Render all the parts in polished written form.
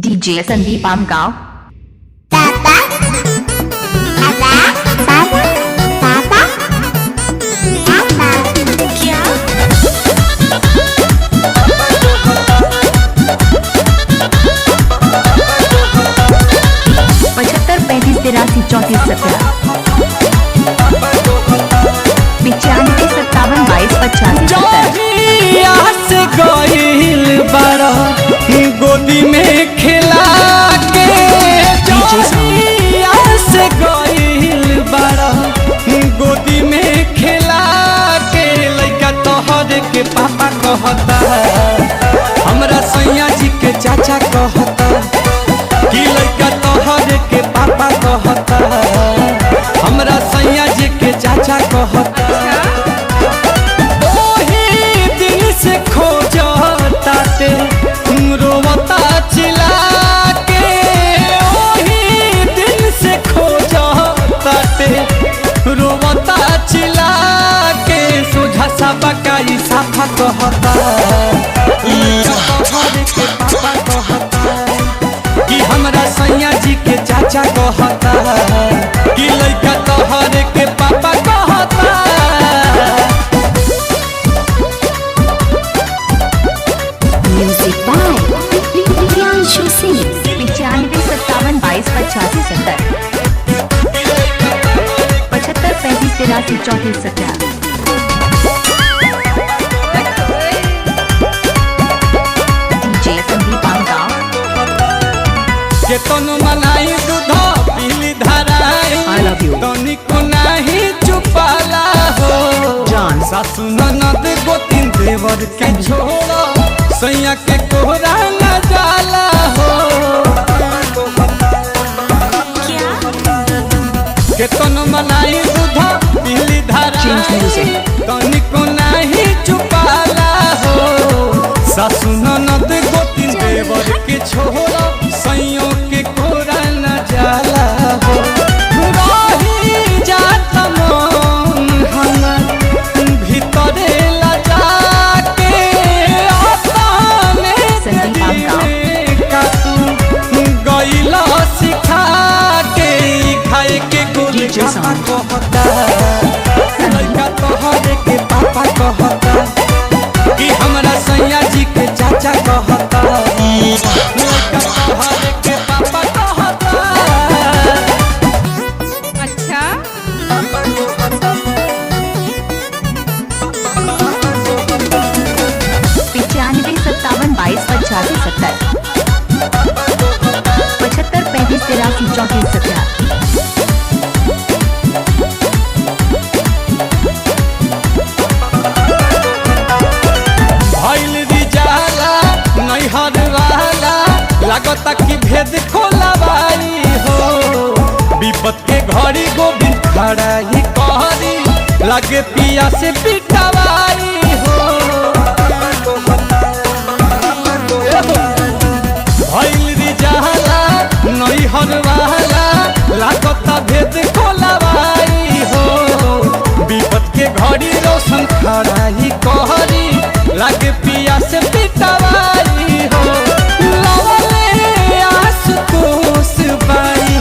DJ Sandeep Amgaon. पापा पापा पापा पापा पापा क्या 75 35 83 34 17 95 57 22 85 से गईल बारा गोदी में खिला के से गईल बारा गोदी में खिला के लइका तोहर के पापा कहता हमरा सैया जी के चाचा कहता कि लइका तोहर के पापा कहता हमरा सैया जी के चाचा कहता रोवता चिल्ला के ओही दिन से खोजता रोवता चिल्ला के सोझा सा बकाई साफा कहता के पापा कहता कि हमरा सैया जी के चाचा कहता कि लइका तोहर के पापा कहता। Music by Priyanshu Singh. 95 57 22 85 70 75 35 83 34 17 DJ Sandeep Amgaon. केतनो मनाई दूध पीली धाराई I love you। तनिको नाही चुपाला हो जान। सासु ननद गोतिन देवर के छोड़ा सैया के कोहरा न जाला हो क्या केतनो मनाई दूध पीली धाराई तनिको नाही चुपाला हो सासु ननद गोतिन देवर के छोड़ा सैयों के कोहरा न जाला हो रही जात मन हमर भीतरे लजा के अपने का तू गइला सिखा के खाए के गोली पापा कहता लइका तोहरे के पापा कहता कि हमरा सैया जी के चाचा कहता लइका तोहरे के पापा कहता। अच्छा 95 57 22 85 70 75 35 83 34 17 भइल रिजाला नैहर वाला लागता कि भेद खोलवाई हो विपत के घड़ी गोविंद खड़ा ही कहरी लगे पिया से पिटवाई हो भइल रिजाला नैहर वाला लागता भेद खोलवाई हो विपत के घड़ी रोशन खड़ा ही कहरी लगे पिया से पिटवाई हो लवले आशुतोष बाई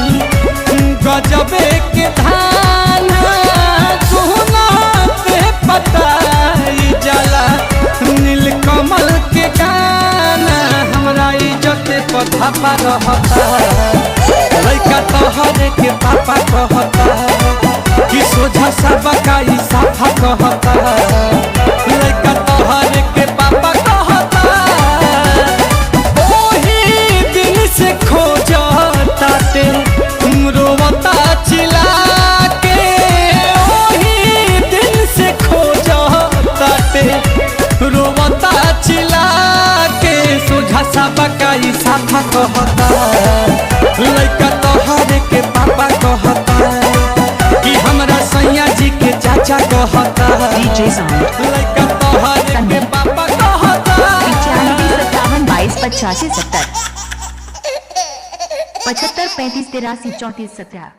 गजबे के धान सोना पे पताई जला नीलकमल के गाना हमरा इज्जत पथा पर रहता लइका तोहरे के पापा कहता कि सोझा सा बकाई साफा कहता लइका तोहरे के पापा कहता ओही दिन से खोजता रोवता चिल्ला के ओही दिन से खोजता रोवता चिल्ला के सोझा सा बकाई साफा कहता लइका तोहरे के पापा कहता कि हमरा सैया जी के चाचा कहता डीजे साउंड। लइका तोहरे के पापा कहता 95 57 22 85 70 75 35 83 34 17